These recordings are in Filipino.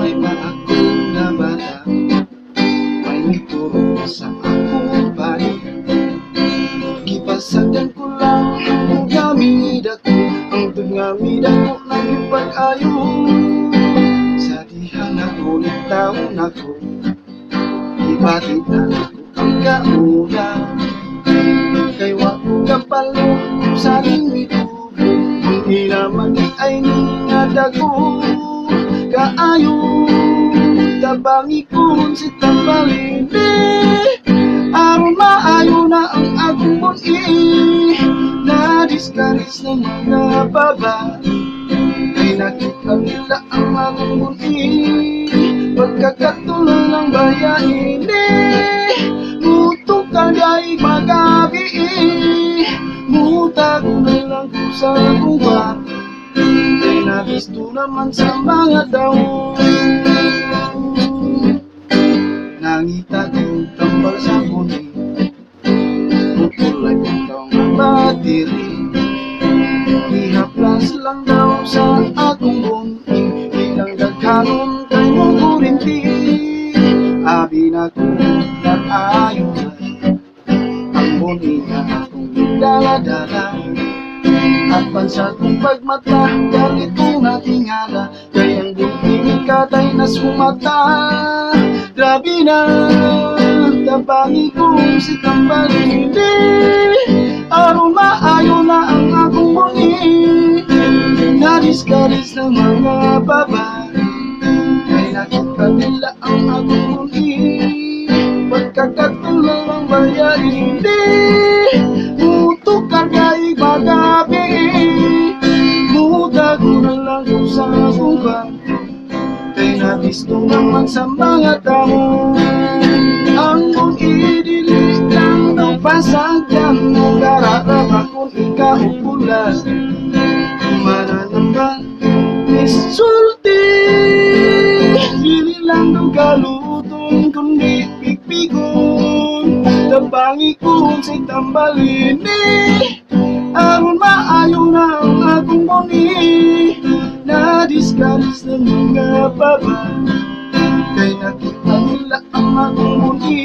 may ako na bata, may nagturo sa akong balik. Gipasagan ko lang ang gamid ako, ang tungamid ako nagipag-ayo. Sa dihang nagulit taon ako, ipatitan ako ang kauna. Kay wako kapalo sa limitubo, ang inaman ay ningadago. Kaayo tabangi ko si tambalini, aron maayo na ang akong buni. Nadiskaris ng mga baba, ay nakita nila ang akong buni. Pagkakatuloy ng bayani, muto kagay magabi. Mutago na lang ko sa kuwa, ay nabisto naman sa mga tao. Nangita kong tambal sa kuni, mutulay kong taong batiri. Ihaplas lang daw sa akong buni, bilang daghanon kay mong kurinti. Abi na ko nag-ayo na, ang buni na akong dala-dala. At pansa kong pagmata, galit kong natingala, kayang buni katay na sumata. Grabe na, tabangi kong si tambalini, aron maayo na ang akong buni. Nadiskaris ng mga babae, ay nakita nila ang akong buni. Pagkakatuloy ng bayani, muto kagay magabi. Mutago na lang ko sa buwan, kay nabisto naman sa mga tao. Ang buni dili lang daw pasagyan, kararap akong ikaupulan. Mananambal, misulti, dili lang daw galutong, kundi pigpigon. Tabangi ko si tambalini, aron maayo na ang akong buni. Nadiskaris ng mga baba, kay nakita nila ang akong buni.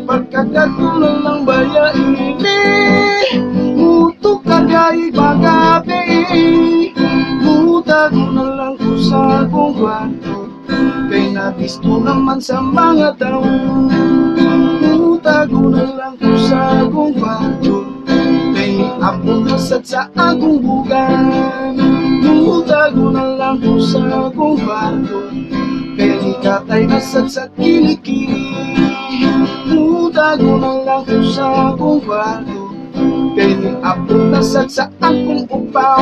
Pagkakatuloy ng bayani, muto kagay magabi. Mutago na lang ko sa akong kwarto, kay nabisto naman sa mga tao. Mutago na lang ko sa akong kwarto, kay apong kasad sa akong bugan. Mutago na lang ko sa akong kwarto, kay katay kasad sa kilikili. Mutago na lang ko sa akong kwarto, kay apong kasad sa akong upaw.